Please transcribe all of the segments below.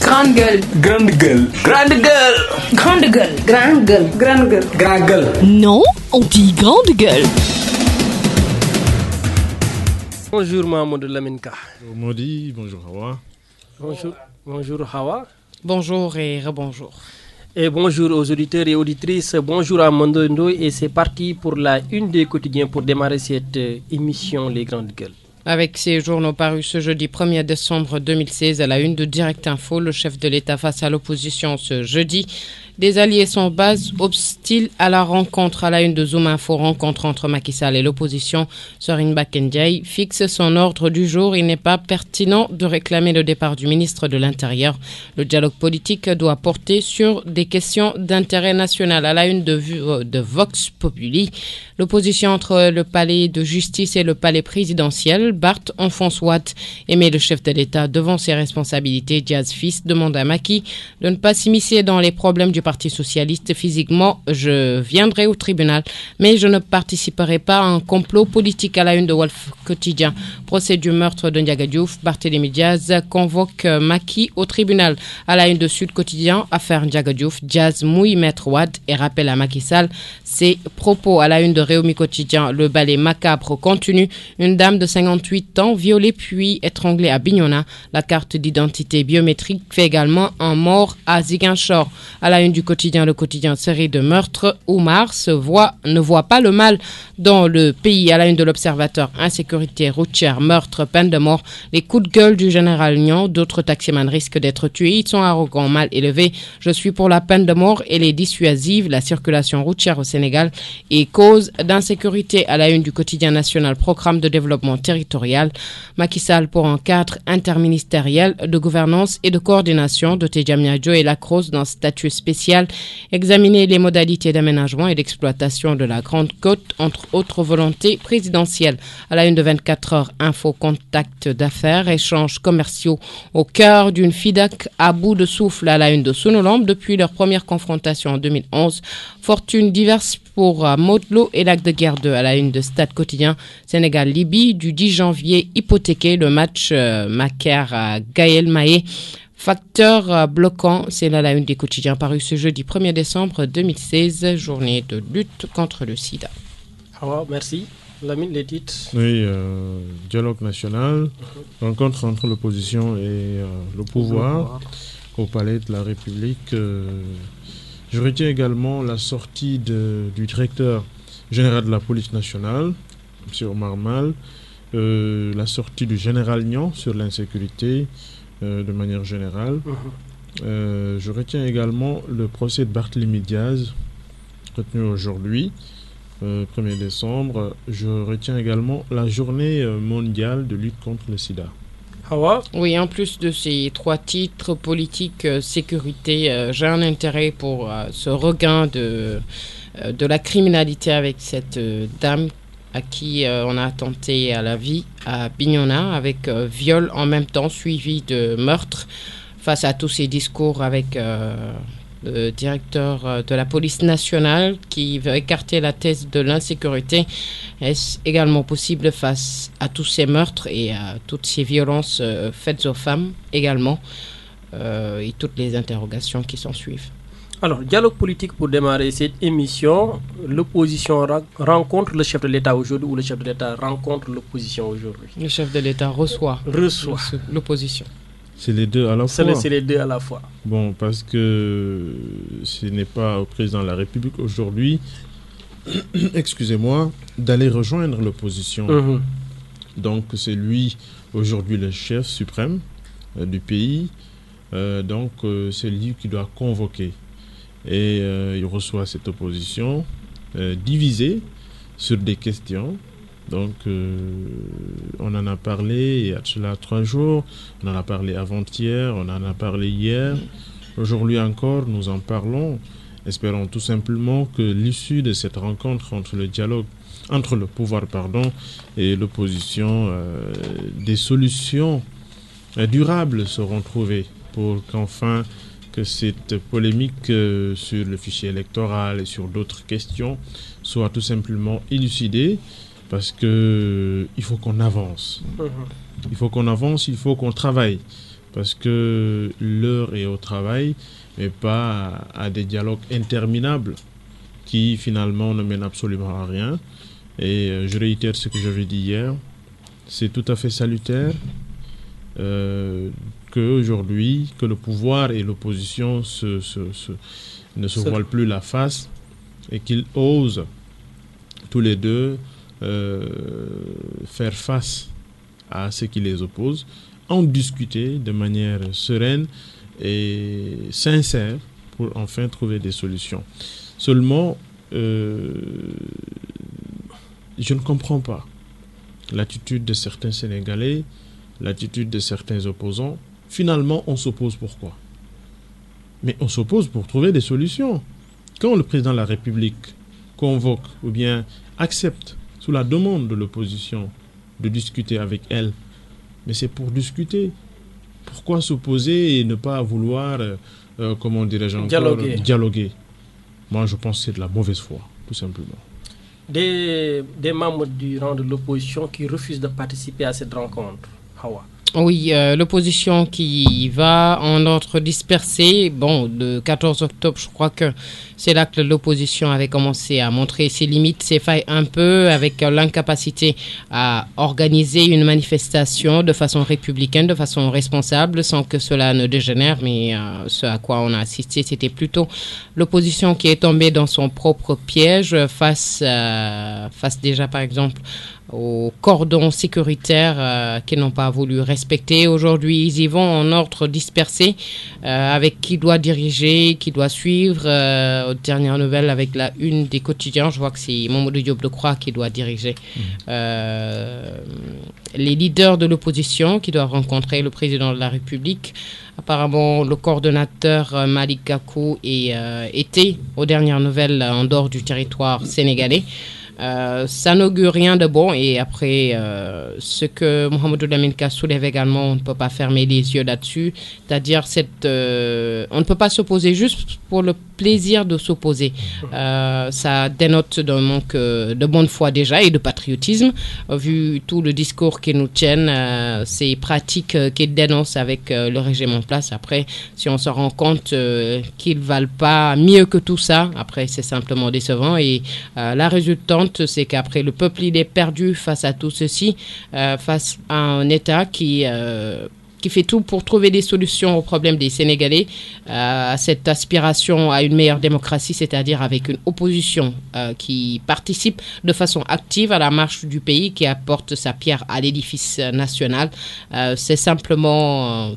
Grande gueule. Grande gueule. Grande gueule. Grande gueule. Grande gueule. Grande gueule. Grande gueule. Non, on dit grande gueule. Bonjour Mamadou Laminka. Bonjour Modi, bonjour Hawa. Bonjour Hawa. Bonjour et rebonjour. Et bonjour aux auditeurs et auditrices. Bonjour à Mondo Ndo et c'est parti pour la une des quotidiens pour démarrer cette émission Les Grandes Gueules. Avec ces journaux parus ce jeudi 1er décembre 2016 à la une de Direct Info, le chef de l'État face à l'opposition ce jeudi. Des alliés sont base hostiles à la rencontre. À la une de Zoom Info, rencontre entre Macky Sall et l'opposition. Serine Bakendiaï fixe son ordre du jour. Il n'est pas pertinent de réclamer le départ du ministre de l'Intérieur. Le dialogue politique doit porter sur des questions d'intérêt national. À la une de Vox Populi, l'opposition entre le palais de justice et le palais présidentiel. Barth enfonce Watt et met le chef de l'État devant ses responsabilités. Diaz fils demande à Macky de ne pas s'immiscer dans les problèmes du Parti socialiste. Physiquement, je viendrai au tribunal, mais je ne participerai pas à un complot politique. À la une de Wolf Quotidien. Procès du meurtre de Ndiaga Diouf. Barthélémy Diaz convoque Macky au tribunal. À la une de Sud Quotidien, affaire Ndiaga Diouf. Diaz mouille Maître Wade et rappelle à Macky Sall ses propos. À la une de Réumi Quotidien, le ballet macabre continue. Une dame de 58 ans violée puis étranglée à Bignona. La carte d'identité biométrique fait également un mort à Ziguinchor. À la une du quotidien, le quotidien, série de meurtres. Oumar ne voit pas le mal dans le pays. À la une de l'Observateur, insécurité routière, meurtre, peine de mort. Les coups de gueule du général Nian. D'autres taximans risquent d'être tués. Ils sont arrogants, mal élevés. Je suis pour la peine de mort et les dissuasive. La circulation routière au Sénégal est cause d'insécurité. À la une du quotidien national, programme de développement territorial. Macky Sall pour un cadre interministériel de gouvernance et de coordination doté Diamniadio et Lacrosse d'un statut spécial. Examiner les modalités d'aménagement et d'exploitation de la Grande Côte, entre autres volontés présidentielles. À la une de 24 heures, info, contact d'affaires, échanges commerciaux au cœur d'une FIDAC à bout de souffle. À la une de Sonolambe, depuis leur première confrontation en 2011. Fortune diverse pour Modlo et Lac de Guerre 2. À la une de Stade Quotidien, Sénégal-Libye du 10 janvier hypothéqué. Le match Maker-Gaël Maé. Facteur bloquant, c'est là la une des quotidiens paru ce jeudi 1er décembre 2016, journée de lutte contre le sida. Hawa, merci. Lamine, les titres. Oui, dialogue national, rencontre entre l'opposition et le pouvoir au palais de la République. Je retiens également la sortie du directeur général de la police nationale, M. Omar Mal, la sortie du général Nian sur l'insécurité, de manière générale. Je retiens également le procès de Barthélémy Diaz, retenu aujourd'hui, 1er décembre. Je retiens également la journée mondiale de lutte contre le sida. Hawa? Oui, en plus de ces trois titres, politique, sécurité, j'ai un intérêt pour ce regain de la criminalité avec cette dame à qui on a attenté à la vie à Bignona avec viol en même temps suivi de meurtre. Face à tous ces discours avec le directeur de la police nationale qui veut écarter la thèse de l'insécurité, est-ce également possible face à tous ces meurtres et à toutes ces violences faites aux femmes également et toutes les interrogations qui s'en suivent? Alors, dialogue politique pour démarrer cette émission. L'opposition rencontre le chef de l'État aujourd'hui ou le chef de l'État rencontre l'opposition aujourd'hui? Le chef de l'État reçoit l'opposition. C'est les deux à la fois. C'est les deux à la fois. Bon, parce que ce n'est pas au président de la République aujourd'hui, excusez-moi, d'aller rejoindre l'opposition. Donc, c'est lui aujourd'hui le chef suprême du pays. Donc, c'est lui qui doit convoquer. Et il reçoit cette opposition divisée sur des questions. Donc, on en a parlé il y a cela 3 jours, on en a parlé avant-hier, on en a parlé hier. Aujourd'hui encore, nous en parlons. Espérons tout simplement que l'issue de cette rencontre entre le pouvoir et l'opposition, des solutions durables seront trouvées pour qu'enfin que cette polémique sur le fichier électoral et sur d'autres questions soit tout simplement élucidée, parce que il faut qu'on avance. Il faut qu'on avance, il faut qu'on travaille parce que l'heure est au travail, mais pas à des dialogues interminables qui finalement ne mènent absolument à rien. Et je réitère ce que j'avais dit hier, c'est tout à fait salutaire qu'aujourd'hui, que le pouvoir et l'opposition ne se voilent plus la face et qu'ils osent tous les deux faire face à ce qui les oppose, en discuter de manière sereine et sincère pour enfin trouver des solutions. Seulement, je ne comprends pas l'attitude de certains Sénégalais, l'attitude de certains opposants. Finalement, on s'oppose pourquoi? Mais on s'oppose pour trouver des solutions. Quand le président de la République convoque ou bien accepte sous la demande de l'opposition de discuter avec elle, mais c'est pour discuter. Pourquoi s'opposer et ne pas vouloir, comment dirais-je encore, dialoguer? Moi, je pense que c'est de la mauvaise foi, tout simplement. Des membres du rang de l'opposition qui refusent de participer à cette rencontre. Hawa. Oui, l'opposition qui va en ordre dispersé. Bon, le 14 octobre, je crois que c'est là que l'opposition avait commencé à montrer ses limites, ses failles un peu, avec l'incapacité à organiser une manifestation de façon républicaine, de façon responsable, sans que cela ne dégénère. Mais ce à quoi on a assisté, c'était plutôt l'opposition qui est tombée dans son propre piège face déjà, par exemple, aux cordons sécuritaires qu'ils n'ont pas voulu respecter. Aujourd'hui, ils y vont en ordre dispersé avec qui doit diriger, qui doit suivre. Aux dernières nouvelles, avec la une des quotidiens, je vois que c'est Mamadou Diop Decroix qui doit diriger les leaders de l'opposition qui doivent rencontrer le président de la République. Apparemment, le coordonnateur Malick Gakou était, aux dernières nouvelles, en dehors du territoire sénégalais. Ça n'augure rien de bon et après ce que Mohamedou Lamine Ka soulève également, on ne peut pas fermer les yeux là-dessus, c'est-à-dire on ne peut pas s'opposer juste pour le plaisir de s'opposer. Ça dénote d'un manque de bonne foi déjà et de patriotisme, vu tout le discours qu'ils nous tiennent, ces pratiques qu'ils dénoncent avec le régime en place. Après, si on se rend compte qu'ils ne valent pas mieux que tout ça, après c'est simplement décevant et la résultante, c'est qu'après le peuple il est perdu face à tout ceci, face à un État qui fait tout pour trouver des solutions aux problèmes des Sénégalais, à cette aspiration à une meilleure démocratie, c'est-à-dire avec une opposition qui participe de façon active à la marche du pays, qui apporte sa pierre à l'édifice national. C'est simplement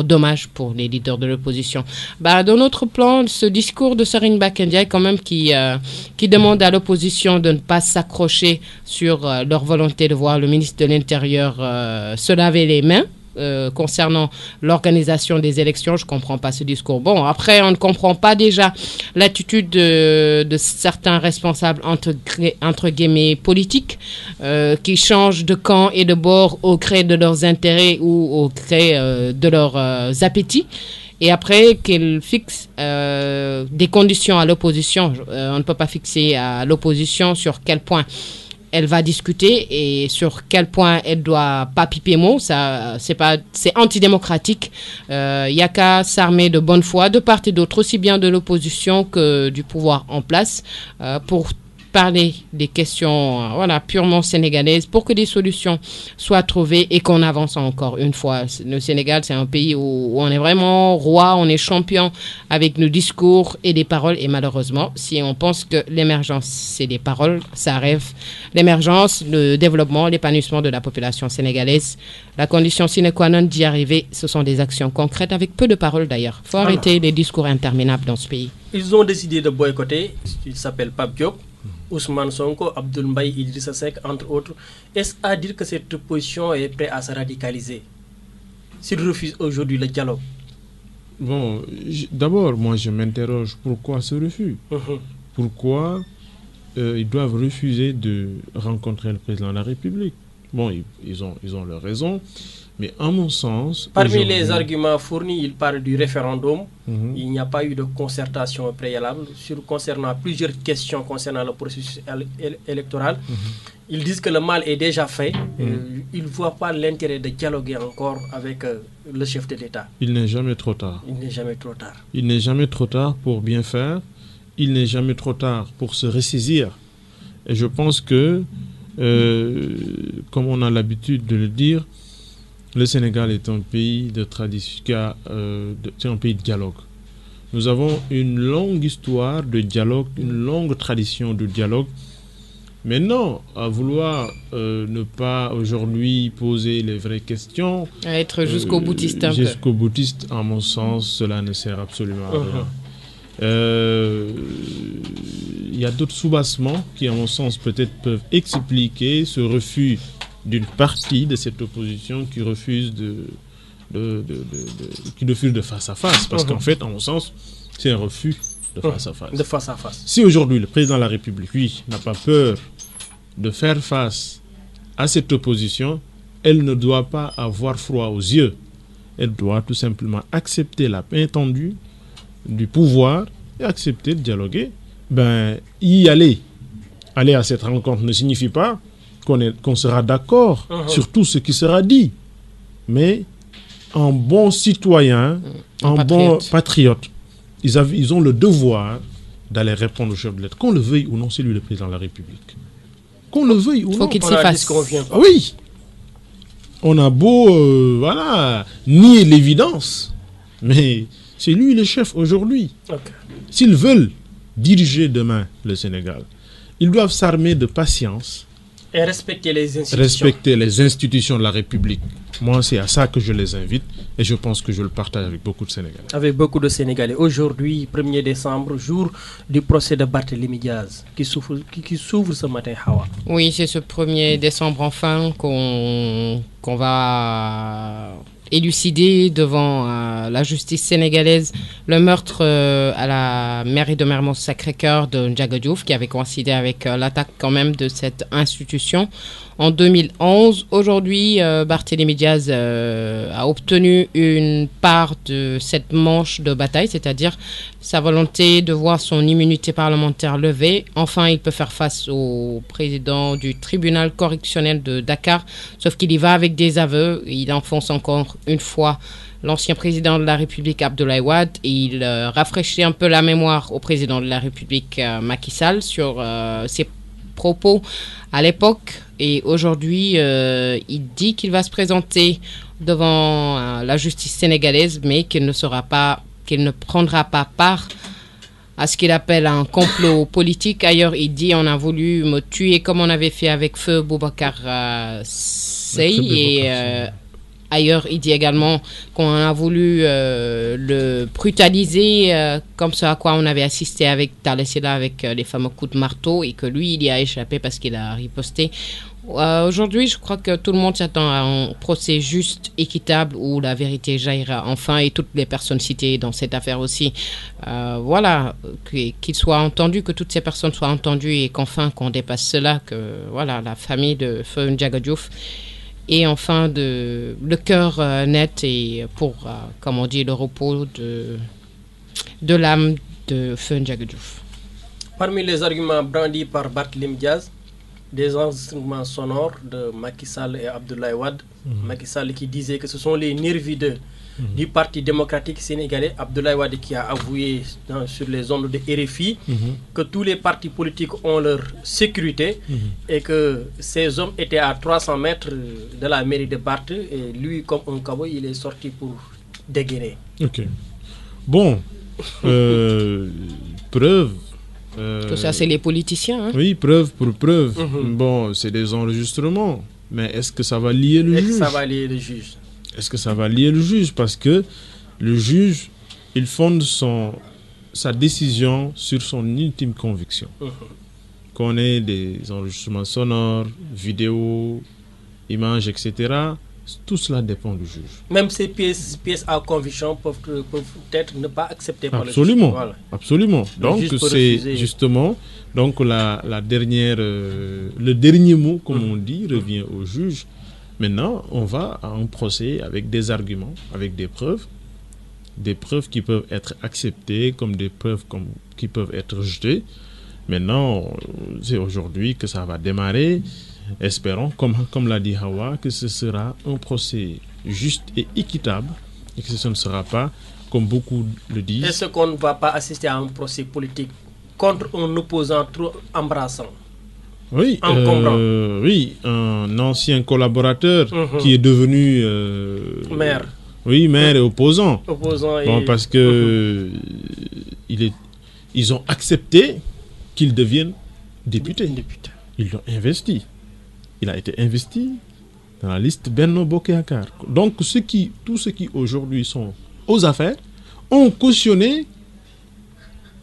dommage pour les leaders de l'opposition. D'un autre plan, ce discours de Serine Bakendiaï, quand même, qui demande à l'opposition de ne pas s'accrocher sur leur volonté de voir le ministre de l'Intérieur se laver les mains. Concernant l'organisation des élections, je ne comprends pas ce discours. Bon, après, on ne comprend pas déjà l'attitude de certains responsables entre guillemets politiques qui changent de camp et de bord au gré de leurs intérêts ou au gré de leurs appétits. Et après, qu'elle fixe des conditions à l'opposition. On ne peut pas fixer à l'opposition sur quel point elle va discuter et sur quel point elle doit pas piper mot. Ça, c'est antidémocratique. Il n'y a qu'à s'armer de bonne foi de part et d'autre, aussi bien de l'opposition que du pouvoir en place, pour parler des questions purement sénégalaises pour que des solutions soient trouvées et qu'on avance encore une fois. Le Sénégal, c'est un pays où on est vraiment roi, on est champion avec nos discours et des paroles. Et malheureusement, si on pense que l'émergence, c'est des paroles, ça rêve. L'émergence, le développement, l'épanouissement de la population sénégalaise, la condition sine qua non d'y arriver, ce sont des actions concrètes avec peu de paroles d'ailleurs. Il faut arrêter les discours interminables dans ce pays. Ils ont décidé de boycotter. Il s'appelle Pape Diop, Ousmane Sonko, Abdoul Mbaye, Idrissa Seck, entre autres. Est-ce à dire que cette opposition est prête à se radicaliser s'ils refusent aujourd'hui le dialogue? Bon, d'abord, moi je m'interroge pourquoi ce refus. Pourquoi ils doivent refuser de rencontrer le président de la République? Bon, ils ont leur raison. Mais à mon sens... Parmi les arguments fournis, il parle du référendum. Mhm. Il n'y a pas eu de concertation préalable concernant plusieurs questions concernant le processus électoral. Ils disent que le mal est déjà fait. Ils ne voient pas l'intérêt de dialoguer encore avec le chef de l'État. Il n'est jamais trop tard. Il n'est jamais trop tard. Il n'est jamais trop tard pour bien faire. Il n'est jamais trop tard pour se ressaisir. Et je pense que, comme on a l'habitude de le dire, le Sénégal est un pays de tradition, c'est un pays de dialogue. Nous avons une longue histoire de dialogue, une longue tradition de dialogue. Maintenant, à vouloir ne pas aujourd'hui poser les vraies questions, À être jusqu'au boutiste un peu. jusqu'au boutiste, à mon sens, cela ne sert absolument à rien. Il y a d'autres soubassements qui, à mon sens, peut-être peuvent expliquer ce refus d'une partie de cette opposition qui refuse de face à face. Parce qu'en fait, à mon sens, c'est un refus de face à face. De face à face. Si aujourd'hui le président de la République, lui, n'a pas peur de faire face à cette opposition, elle ne doit pas avoir froid aux yeux. Elle doit tout simplement accepter la main tendue du pouvoir et accepter de dialoguer. Y aller. Aller à cette rencontre ne signifie pas qu'on sera d'accord sur tout ce qui sera dit. Mais en bon citoyen, en bon patriote, ils ont le devoir d'aller répondre au chef de l'État. Qu'on le veuille ou non, c'est lui le président de la République. Qu'on le veuille ou non. Faut qu'il s'y fasse. Oui. On a beau nier l'évidence, mais c'est lui le chef aujourd'hui. S'ils veulent diriger demain le Sénégal, ils doivent s'armer de patience. Et respecter les institutions. Respecter les institutions de la République. Moi, c'est à ça que je les invite et je pense que je le partage avec beaucoup de Sénégalais. Avec beaucoup de Sénégalais. Aujourd'hui, 1er décembre, jour du procès de Barthélémy Diaz qui s'ouvre ce matin, Hawa. Oui, c'est ce 1er décembre enfin qu'on va élucider devant la justice sénégalaise le meurtre à la mairie de Mermoz Sacré-Cœur de Ndiaga Diouf, qui avait coïncidé avec l'attaque quand même de cette institution en 2011. Aujourd'hui, Barthélémy Diaz a obtenu une part de cette manche de bataille, c'est-à-dire sa volonté de voir son immunité parlementaire levée. Enfin, il peut faire face au président du tribunal correctionnel de Dakar, sauf qu'il y va avec des aveux. Il enfonce encore une fois l'ancien président de la République, Abdoulaye Wade, et il rafraîchit un peu la mémoire au président de la République, Macky Sall, sur ses propos à l'époque. Et aujourd'hui, il dit qu'il va se présenter devant la justice sénégalaise, mais qu'il ne prendra pas part à ce qu'il appelle un complot politique. Ailleurs, il dit: on a voulu me tuer comme on avait fait avec feu Boubacar Seye. Et ailleurs, il dit également qu'on a voulu le brutaliser, comme ce à quoi on avait assisté avec Talesela, avec les fameux coups de marteau, et que lui, il y a échappé parce qu'il a riposté. Aujourd'hui, je crois que tout le monde s'attend à un procès juste, équitable, où la vérité jaillira enfin, et toutes les personnes citées dans cette affaire aussi. Qu'il soit entendu, que toutes ces personnes soient entendues, et qu'enfin, qu'on dépasse cela, que la famille de Feu Ndiaga Diouf et enfin le cœur net, et pour, comme on dit, le repos de l'âme de Feu Ndiaga Diouf. Parmi les arguments brandis par Barthélémy Diaz, des enregistrements sonores de Macky Sall et Abdoulaye Wade. Macky Sall qui disait que ce sont les nervis du Parti démocratique sénégalais. Abdoulaye Wade qui a avoué sur les ondes de RFI que tous les partis politiques ont leur sécurité et que ces hommes étaient à 300 mètres de la mairie de Barth, et lui, comme un cowboy, il est sorti pour dégainer. Ok. Bon, preuve. Tout ça, c'est les politiciens. Hein? Oui, preuve pour preuve. Bon, c'est des enregistrements. Mais est-ce que ça va lier le juge? Est-ce que ça va lier le juge? Est-ce que ça va lier le juge? Parce que le juge, il fonde sa décision sur son ultime conviction. Qu'on ait des enregistrements sonores, vidéos, images, etc. tout cela dépend du juge. Même ces pièces à conviction peuvent être ne pas acceptées par absolument, le juge. Voilà. Absolument. Donc c'est justement donc la dernière, le dernier mot, comme on dit, revient au juge. Maintenant, on va à un procès avec des arguments, avec des preuves qui peuvent être acceptées comme des preuves qui peuvent être rejetées. Maintenant, c'est aujourd'hui que ça va démarrer. Espérons, comme l'a dit Hawa, que ce sera un procès juste et équitable et que ce ne sera pas, comme beaucoup le disent. Est-ce qu'on ne va pas assister à un procès politique contre un opposant trop embrassant? Oui, oui, un ancien collaborateur qui est devenu maire. Oui, maire et opposant. Bon, parce que ils ont accepté qu'il devienne député. Ils l'ont investi. Il a été investi dans la liste Benno Bokk Yakaar. Donc tous ceux qui aujourd'hui sont aux affaires ont cautionné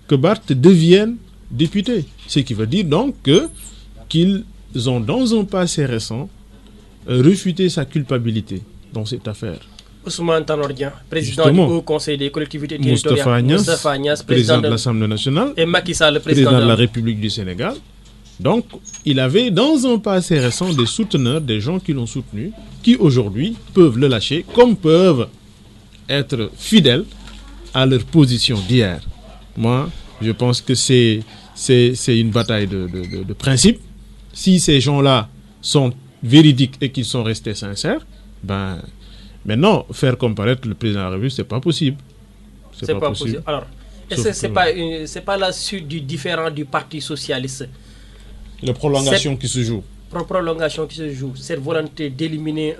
que Barth devienne député. Ce qui veut dire donc qu'ils ont dans un passé récent réfuté sa culpabilité dans cette affaire. Ousmane Tanor Dieng, président du Haut Conseil des collectivités territoriales, Moustapha Niasse, président de l'Assemblée nationale, et Macky Sall, le président de la République du Sénégal. Donc, il avait dans un passé récent des souteneurs, des gens qui l'ont soutenu, qui aujourd'hui peuvent le lâcher, comme peuvent être fidèles à leur position d'hier. Moi, je pense que c'est une bataille de principe. Si ces gens-là sont véridiques et qu'ils sont restés sincères, ben, maintenant, faire comparaître le président de la République, c'est pas possible. C'est pas possible. Alors, est-ce que c'est pas la suite du différend du Parti socialiste? La prolongation qui se joue. Prolongation qui se joue. Cette volonté d'éliminer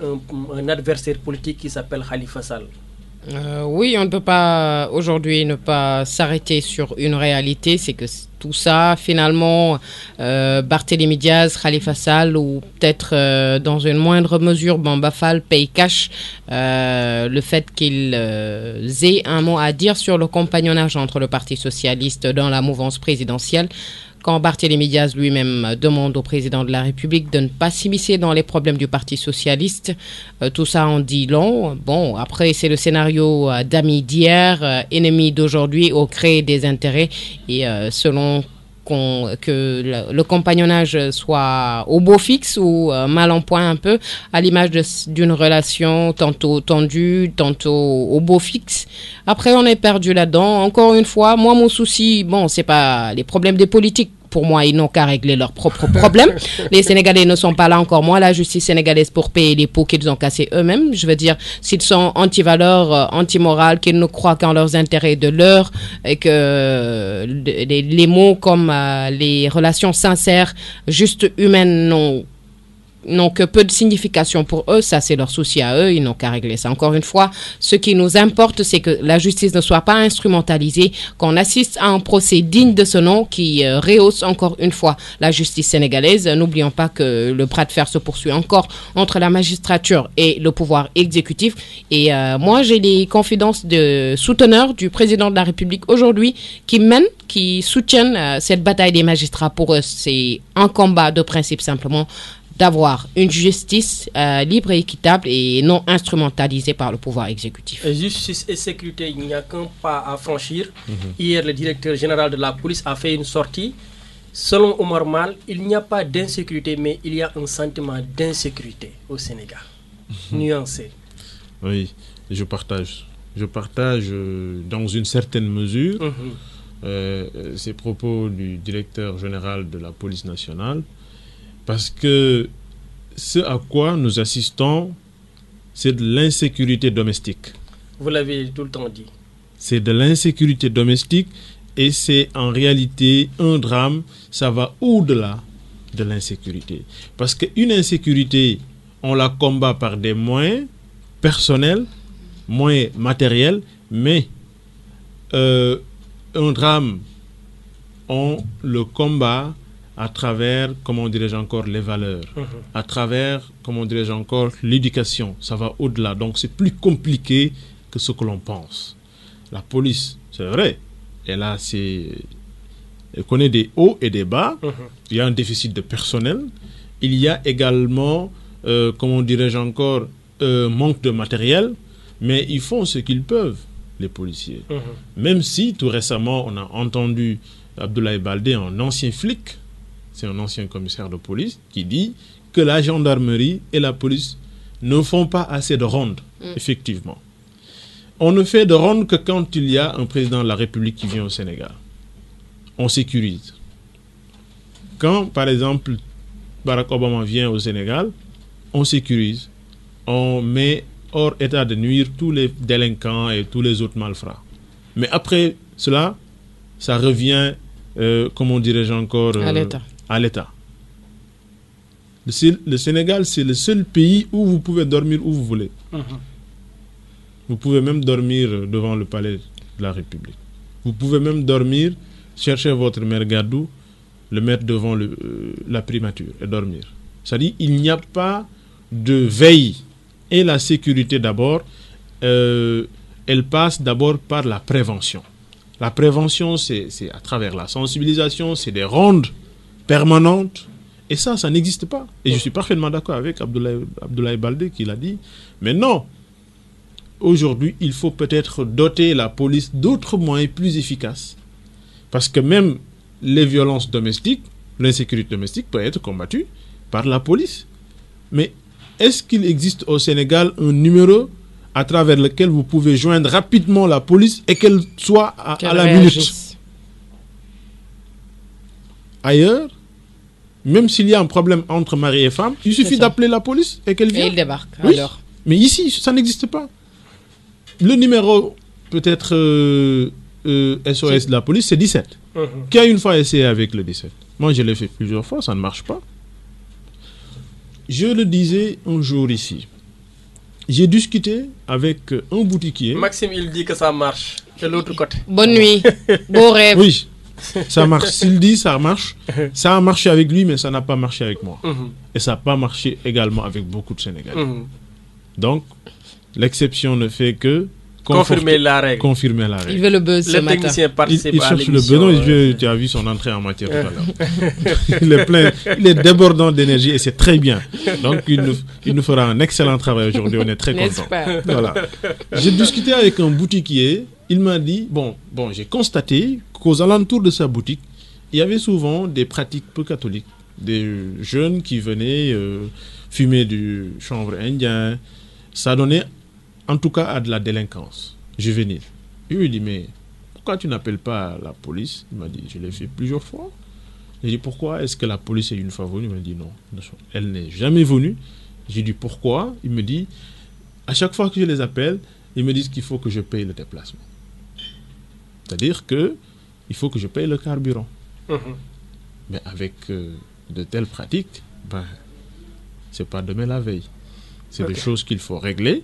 un adversaire politique qui s'appelle Khalifa Sall. Oui, on ne peut pas aujourd'hui ne pas s'arrêter sur une réalité, c'est que tout ça, finalement, Barthélémy Diaz, Khalifa Sall ou peut-être dans une moindre mesure Bamba Fall paye cash le fait qu'ils aient un mot à dire sur le compagnonnage entre le Parti socialiste dans la mouvance présidentielle. Quand Barthélémy Diaz lui-même demande au président de la République de ne pas s'immiscer dans les problèmes du Parti socialiste, tout ça en dit long. Bon, après, c'est le scénario d'amis d'hier, ennemis d'aujourd'hui, au créer des intérêts. Et selon que le compagnonnage soit au beau fixe ou mal en point un peu, à l'image d'une relation tantôt tendue, tantôt au beau fixe. Après, on est perdu là-dedans. Encore une fois, moi, mon souci, bon, c'est pas les problèmes des politiques. Pour moi, ils n'ont qu'à régler leurs propres problèmes. Les Sénégalais ne sont pas là encore. Moi, la justice sénégalaise pour payer les pots qu'ils ont cassés eux-mêmes. Je veux dire, s'ils sont anti-valeurs, anti-morales, qu'ils ne croient qu'en leurs intérêts de l'heure et que les mots comme les relations sincères, juste humaines n'ont que peu de signification pour eux, ça c'est leur souci à eux, ils n'ont qu'à régler ça. Encore une fois, ce qui nous importe, c'est que la justice ne soit pas instrumentalisée, qu'on assiste à un procès digne de ce nom qui rehausse encore une fois la justice sénégalaise. N'oublions pas que le bras de fer se poursuit encore entre la magistrature et le pouvoir exécutif. Et moi, j'ai les confidences de souteneurs du président de la République aujourd'hui qui soutiennent cette bataille des magistrats. Pour eux, c'est un combat de principe simplement, d'avoir une justice libre et équitable et non instrumentalisée par le pouvoir exécutif. Justice et sécurité, il n'y a qu'un pas à franchir. Hier, le directeur général de la police a fait une sortie. Selon Omar Mal, il n'y a pas d'insécurité, mais il y a un sentiment d'insécurité au Sénégal. Nuancé. Oui, je partage. Je partage dans une certaine mesure ces propos du directeur général de la police nationale. Parce que ce à quoi nous assistons, c'est de l'insécurité domestique. Vous l'avez tout le temps dit. C'est de l'insécurité domestique et c'est en réalité un drame. Ça va au-delà de l'insécurité. Parce qu'une insécurité, on la combat par des moyens personnels, moyens matériels, mais un drame, on le combat à travers, comment dirais-je encore, les valeurs, à travers, comment dirais-je encore, l'éducation. Ça va au-delà. Donc, c'est plus compliqué que ce que l'on pense. La police, c'est vrai, elle connaît des hauts et des bas. Il y a un déficit de personnel. Il y a également, comment dirais-je encore, manque de matériel, mais ils font ce qu'ils peuvent, les policiers. Même si, tout récemment, on a entendu Abdoulaye Baldé, un ancien flic, c'est un ancien commissaire de police, qui dit que la gendarmerie et la police ne font pas assez de rondes, effectivement. On ne fait de rondes que quand il y a un président de la République qui vient au Sénégal. On sécurise. Quand, par exemple, Barack Obama vient au Sénégal, on sécurise. On met hors état de nuire tous les délinquants et tous les autres malfrats. Mais après cela, ça revient, comment dirais-je encore, à l'État. Le Sénégal, c'est le seul pays où vous pouvez dormir où vous voulez. Vous pouvez même dormir devant le palais de la République. Vous pouvez même dormir, chercher votre mère Gadou, le mettre devant la primature et dormir. C'est-à-dire qu'il n'y a pas de veille. Et la sécurité d'abord, elle passe d'abord par la prévention. La prévention, c'est à travers la sensibilisation, c'est des rondes permanentes. Et ça n'existe pas. Et je suis parfaitement d'accord avec Abdoulaye Baldé qui l'a dit. Mais non, aujourd'hui, il faut peut-être doter la police d'autres moyens plus efficaces. Parce que même les violences domestiques, l'insécurité domestique peut être combattue par la police. Mais est-ce qu'il existe au Sénégal un numéro à travers lequel vous pouvez joindre rapidement la police et qu'elle soit à la minute? Ailleurs, même s'il y a un problème entre mari et femme, il suffit d'appeler la police et qu'elle vienne. Et il débarque, oui. alors. Mais ici, ça n'existe pas. Le numéro, peut-être SOS de la police, c'est 17. Qui a une fois essayé avec le 17? Moi, je l'ai fait plusieurs fois, ça ne marche pas. Je le disais un jour ici. J'ai discuté avec un boutiquier. Maxime, il dit que ça marche de l'autre côté. Bonne nuit, beau rêve. Oui, ça marche. S'il dit ça marche, ça a marché avec lui, mais ça n'a pas marché avec moi. Et ça n'a pas marché également avec beaucoup de Sénégalais. Donc, l'exception ne fait que confirmer la règle. Confirmer la règle. Il veut le buzz ce matin. Le technicien participe il à cherche l'émission. le buzz. Tu as vu son entrée en matière tout à l'heure. Il est plein, il est débordant d'énergie et c'est très bien. Donc, il nous fera un excellent travail aujourd'hui. On est très contents. Voilà. J'ai discuté avec un boutiquier. Il m'a dit, bon, j'ai constaté qu'aux alentours de sa boutique, il y avait souvent des pratiques peu catholiques. Des jeunes qui venaient fumer du chanvre indien. Ça donnait en tout cas à de la délinquance juvénile. Je lui ai dit, mais pourquoi tu n'appelles pas la police? Il m'a dit, je l'ai fait plusieurs fois. J'ai dit, pourquoi est-ce que la police est une fois venue? Il m'a dit, non, elle n'est jamais venue. J'ai dit, pourquoi? Il me dit, à chaque fois que je les appelle, ils me disent qu'il faut que je paye le déplacement. C'est-à-dire que il faut que je paye le carburant. Mais avec de telles pratiques, c'est pas demain la veille. C'est des choses qu'il faut régler.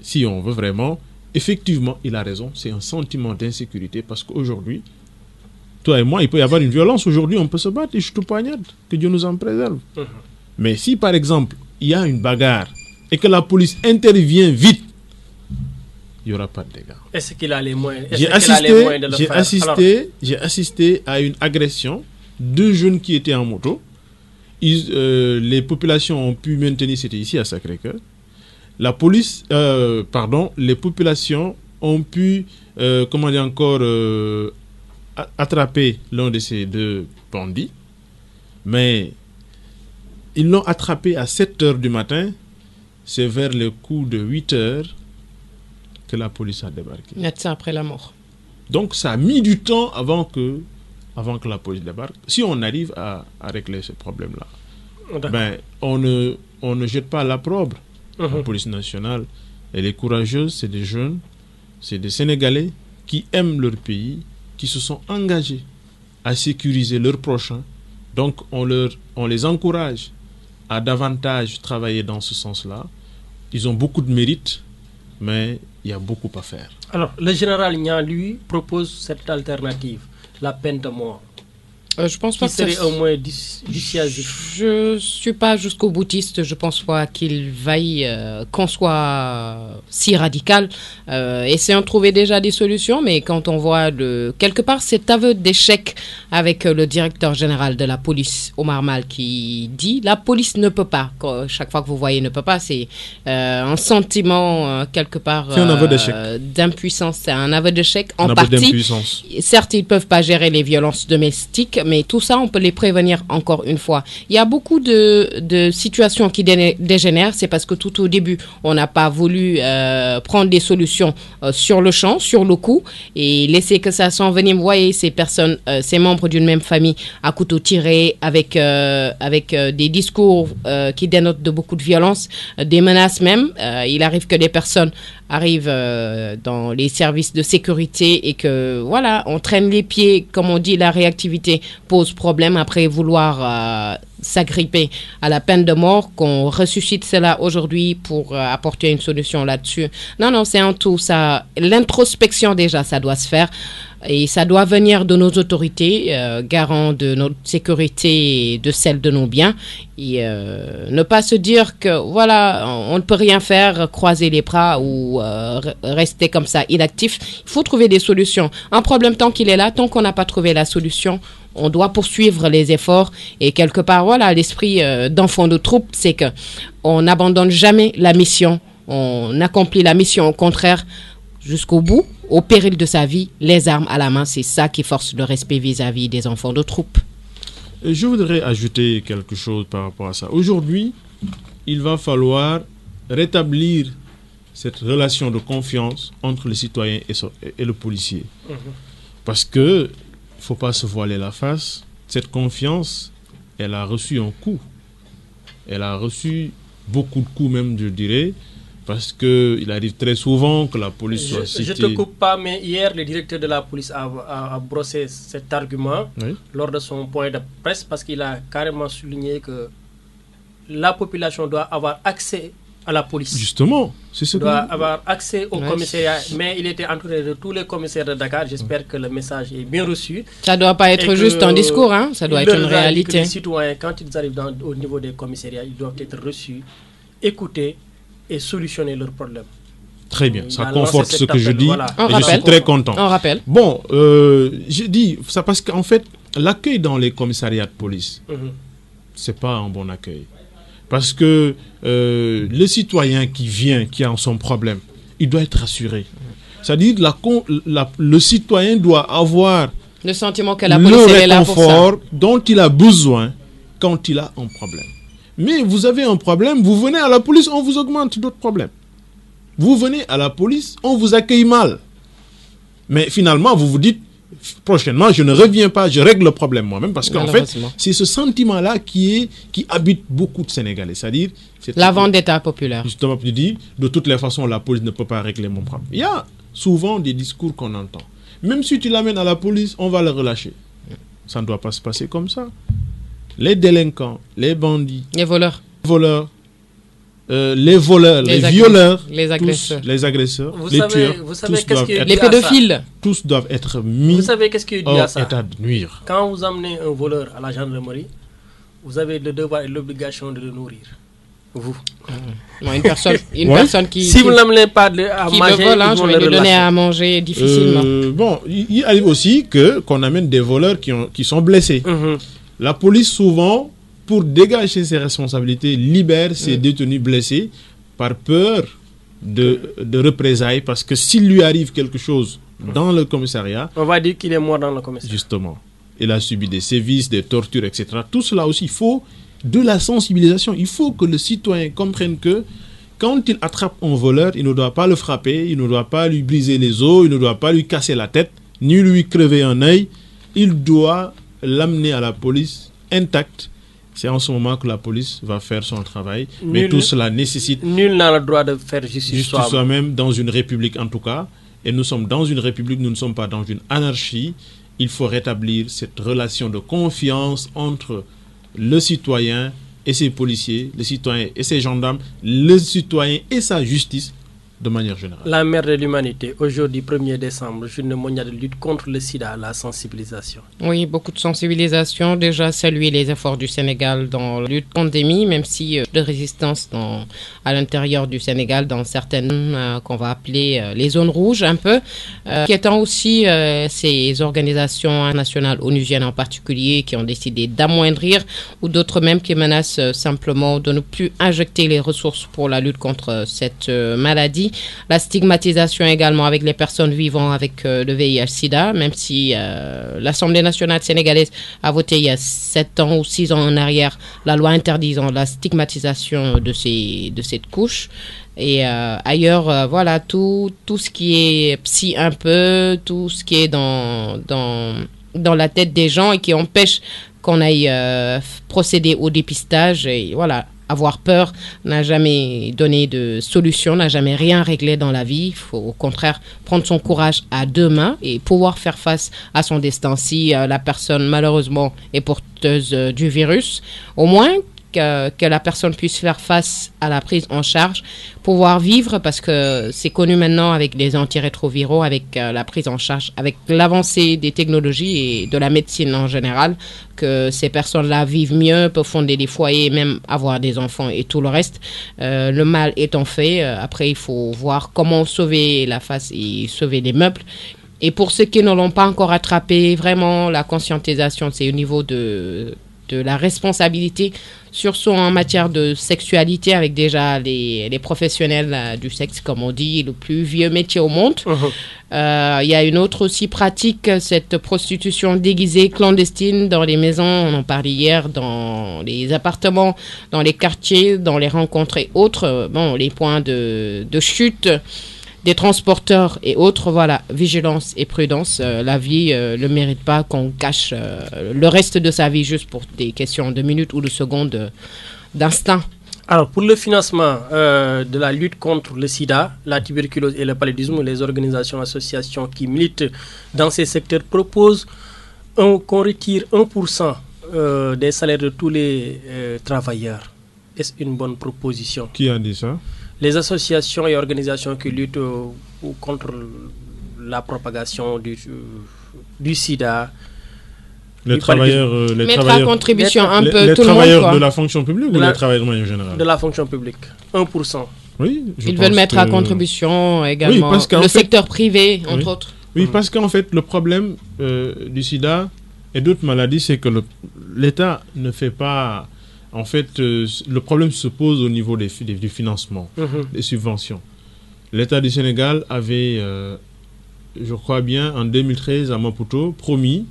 Si on veut vraiment, effectivement, il a raison, c'est un sentiment d'insécurité parce qu'aujourd'hui, toi et moi, il peut y avoir une violence. Aujourd'hui, on peut se battre et je te poignarde. Que Dieu nous en préserve. Mais si, par exemple, il y a une bagarre et que la police intervient vite, il n'y aura pas de dégâts. Est-ce qu'il a les moyens? J'ai assisté à une agression. 2 jeunes qui étaient en moto. Les populations ont pu maintenir, c'était ici à Sacré-Cœur. Les populations ont pu, attraper l'un de ces 2 bandits. Mais ils l'ont attrapé à 7h du matin. C'est vers le coup de 8h que la police a débarqué. Médecin après la mort. Donc ça a mis du temps avant que la police débarque. Si on arrive à régler ce problème-là, on ne jette pas l'opprobre. La police nationale, elle est courageuse, c'est des jeunes, c'est des Sénégalais qui aiment leur pays, qui se sont engagés à sécuriser leurs prochains. Donc on les encourage à davantage travailler dans ce sens-là. Ils ont beaucoup de mérite, mais il y a beaucoup à faire. Alors, le général Niang, lui, propose cette alternative, la peine de mort. Je pense pas qui serait au moins dissuasif. Je suis pas jusqu'au boutiste. Je pense pas qu'il vaille qu'on soit si radical. Essayons de trouver déjà des solutions, mais quand on voit quelque part cet aveu d'échec avec le directeur général de la police, Omar Mal, qui dit la police ne peut pas. Chaque fois que vous voyez ne peut pas, c'est un sentiment quelque part c'est un aveu d'échec. D'impuissance. C'est un aveu d'échec en Un aveu partie. d'impuissance. Certes, ils ne peuvent pas gérer les violences domestiques, mais tout ça, on peut les prévenir encore une fois. Il y a beaucoup de situations qui dégénèrent. C'est parce que tout au début, on n'a pas voulu prendre des solutions sur le champ, sur le coup, et laisser que ça s'envenime. Vous voyez, ces personnes, ces membres d'une même famille à couteau tiré, avec des discours qui dénotent de beaucoup de violence, des menaces même. Il arrive que des personnes arrivent dans les services de sécurité et que, voilà, on traîne les pieds, comme on dit, la réactivité pose problème après vouloir s'agripper à la peine de mort, qu'on ressuscite cela aujourd'hui pour apporter une solution là-dessus. Non, c'est en tout ça. L'introspection déjà, ça doit se faire. Et ça doit venir de nos autorités, garants de notre sécurité et de celle de nos biens. Et ne pas se dire que, voilà, on ne peut rien faire, croiser les bras ou rester comme ça inactif. Il faut trouver des solutions. Un problème, tant qu'il est là, tant qu'on n'a pas trouvé la solution, on doit poursuivre les efforts. Et quelque part, voilà, l'esprit d'enfant de troupe, c'est que on n'abandonne jamais la mission. On accomplit la mission, au contraire, jusqu'au bout, au péril de sa vie, les armes à la main. C'est ça qui force le respect vis-à-vis des enfants de troupe. Je voudrais ajouter quelque chose par rapport à ça. Aujourd'hui, il va falloir rétablir cette relation de confiance entre le citoyen et le policier. Parce que, il ne faut pas se voiler la face, cette confiance, elle a reçu un coup. Elle a reçu beaucoup de coups même, je dirais. Parce qu'il arrive très souvent que la police soit citée. Je ne te coupe pas, mais hier, le directeur de la police a brossé cet argument lors de son point de presse, parce qu'il a carrément souligné que la population doit avoir accès à la police. Justement, c'est ce doit avoir accès au commissariat. Mais il était entouré de tous les commissaires de Dakar. J'espère que le message est bien reçu. Ça ne doit pas être juste un discours, hein? Ça doit être une réalité. Les citoyens, quand ils arrivent au niveau des commissariats, ils doivent être reçus, écoutés et solutionner leurs problèmes. Très bien, ça conforte ce que je dis. Voilà. Et je suis très content. On rappelle. Bon, je dis ça parce qu'en fait, l'accueil dans les commissariats de police, c'est pas un bon accueil. Parce que le citoyen qui vient, qui a son problème, il doit être rassuré. C'est-à-dire le citoyen doit avoir le sentiment que la police est là pour ça. Le réconfort dont il a besoin quand il a un problème. Mais vous avez un problème, vous venez à la police, on vous augmente d'autres problèmes. Vous venez à la police, on vous accueille mal. Mais finalement, vous vous dites, prochainement, je ne reviens pas, je règle le problème moi-même. Parce qu'en fait, c'est ce sentiment-là qui habite beaucoup de Sénégalais. C'est-à-dire... la vendetta populaire. Justement, je dis, de toutes les façons, la police ne peut pas régler mon problème. Il y a souvent des discours qu'on entend. Même si tu l'amènes à la police, on va le relâcher. Ça ne doit pas se passer comme ça. Les délinquants, les bandits, les voleurs, les violeurs, les agresseurs, tous, les agresseurs, les tueurs, les pédophiles, tous doivent être mis vous savez qu'est-ce qui est dû à ça? État de nuire. Quand vous amenez un voleur à la gendarmerie, vous avez le devoir et l'obligation de le nourrir. Vous. Non, une personne qui... Si vous ne l'amenez pas à manger, je vais lui donner à manger difficilement. Bon, il arrive aussi qu'on amène des voleurs qui sont blessés. La police, souvent, pour dégager ses responsabilités, libère ses détenus blessés par peur de représailles. Parce que s'il lui arrive quelque chose dans le commissariat... on va dire qu'il est mort dans le commissariat. Justement. Il a subi des sévices, des tortures, etc. Tout cela aussi, il faut de la sensibilisation. Il faut que le citoyen comprenne que quand il attrape un voleur, il ne doit pas le frapper, il ne doit pas lui briser les os, il ne doit pas lui casser la tête, ni lui crever un œil. Il doit l'amener à la police intact. C'est en ce moment que la police va faire son travail. Mais tout cela nécessite... Nul n'a le droit de faire justice soi-même dans une république en tout cas. Et nous sommes dans une république, nous ne sommes pas dans une anarchie. Il faut rétablir cette relation de confiance entre le citoyen et ses policiers, le citoyen et ses gendarmes, le citoyen et sa justice. de manière générale. La mère de l'humanité, aujourd'hui 1er décembre, journée mondiale de lutte contre le sida, la sensibilisation. Oui, beaucoup de sensibilisation. Déjà, saluer les efforts du Sénégal dans la lutte pandémie, même si de résistance à l'intérieur du Sénégal, dans certaines qu'on va appeler les zones rouges un peu, qui étant aussi ces organisations nationales onusiennes en particulier qui ont décidé d'amoindrir ou d'autres même qui menacent simplement de ne plus injecter les ressources pour la lutte contre cette maladie. La stigmatisation également avec les personnes vivant avec le VIH-Sida, même si l'Assemblée nationale sénégalaise a voté il y a 7 ans ou 6 ans en arrière la loi interdisant la stigmatisation de cette couche. Et ailleurs, voilà, tout ce qui est psy un peu, tout ce qui est dans la tête des gens et qui empêche qu'on aille procéder au dépistage. Et voilà, avoir peur n'a jamais donné de solution, n'a jamais rien réglé dans la vie. Il faut au contraire prendre son courage à deux mains et pouvoir faire face à son destin. Si la personne malheureusement est porteuse du virus, au moins que la personne puisse faire face à la prise en charge, pouvoir vivre, parce que c'est connu maintenant avec les antirétroviraux, avec la prise en charge, avec l'avancée des technologies et de la médecine en général, que ces personnes-là vivent mieux, peuvent fonder des foyers, même avoir des enfants et tout le reste. Le mal étant fait, après il faut voir comment sauver la face et sauver les meubles. Et pour ceux qui ne l'ont pas encore attrapé, vraiment la conscientisation, c'est au niveau de la responsabilité, surtout en matière de sexualité, avec déjà les professionnels du sexe, comme on dit, le plus vieux métier au monde. Il y a une autre aussi pratique, cette prostitution déguisée, clandestine, dans les maisons, on en parlait hier, dans les appartements, dans les quartiers, dans les rencontres et autres, les points de chute des transporteurs et autres. Voilà, vigilance et prudence. La vie ne mérite pas qu'on cache le reste de sa vie juste pour des questions de minutes ou de secondes d'instinct. Alors, pour le financement de la lutte contre le sida, la tuberculose et le paludisme, les organisations, associations qui militent dans ces secteurs proposent qu'on retire 1% des salaires de tous les travailleurs. Est-ce une bonne proposition? Qui a dit ça? Les associations et organisations qui luttent contre la propagation du sida. Les travailleurs, mettre à contribution un peu les tout le monde. Les travailleurs quoi. de la fonction publique ou les travailleurs de manière générale? De la fonction publique, 1%. Oui, ils veulent mettre à contribution également le secteur privé, entre autres. Oui, parce qu'en fait, le problème du sida et d'autres maladies, c'est que l'État ne fait pas... En fait, le problème se pose au niveau du financement, des subventions. L'État du Sénégal avait, je crois bien, en 2013 à Maputo, promis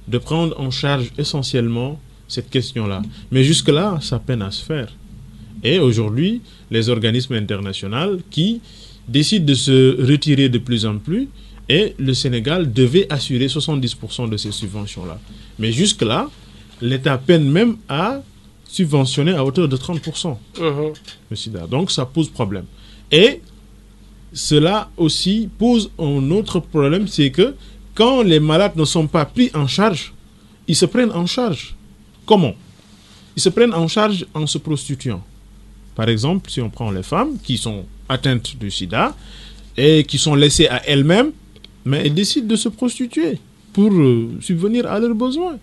de prendre en charge essentiellement cette question-là. Mais jusque-là, ça peine à se faire. Et aujourd'hui, les organismes internationaux qui décident de se retirer de plus en plus, et le Sénégal devait assurer 70% de ces subventions-là. Mais jusque-là, l'État peine même à subventionné à hauteur de 30% le sida. Donc ça pose problème. Et cela aussi pose un autre problème, c'est que quand les malades ne sont pas pris en charge, ils se prennent en charge. Comment? Ils se prennent en charge en se prostituant. Par exemple, si on prend les femmes qui sont atteintes du sida et qui sont laissées à elles-mêmes, mais elles décident de se prostituer pour subvenir à leurs besoins.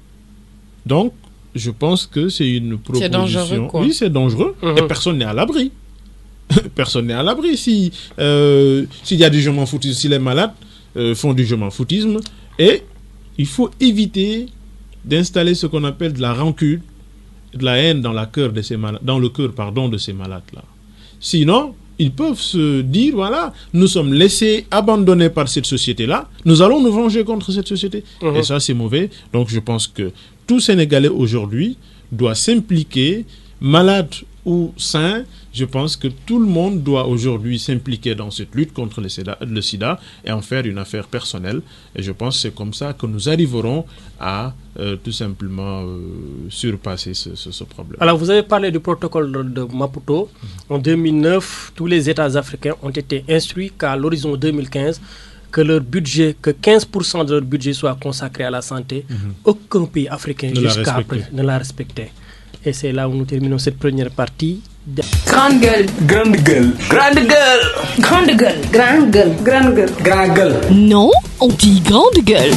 Donc, je pense que c'est une proposition... C'est dangereux, quoi. Oui, c'est dangereux. Et personne n'est à l'abri. Personne n'est à l'abri. S'il y a du je m'en foutisme, si les malades font du je m'en foutisme, et il faut éviter d'installer ce qu'on appelle de la rancune, de la haine dans le cœur de ces malades-là. Sinon, ils peuvent se dire, voilà, nous sommes laissés abandonnés par cette société-là, nous allons nous venger contre cette société. Et ça, c'est mauvais. Donc, je pense que tout Sénégalais aujourd'hui doit s'impliquer, malade ou sain. Je pense que tout le monde doit aujourd'hui s'impliquer dans cette lutte contre le sida et en faire une affaire personnelle. Et je pense que c'est comme ça que nous arriverons à tout simplement surpasser ce problème. Alors, vous avez parlé du protocole de Maputo. En 2009, tous les États africains ont été instruits qu'à l'horizon 2015, que 15% de leur budget soit consacré à la santé. Aucun pays africain jusqu'à après ne l'a respecté. Et c'est là où nous terminons cette première partie Grande gueule. Grande gueule. Grande gueule. Grande gueule. Grande gueule. Grande gueule. Grande gueule. Non, on dit grande gueule.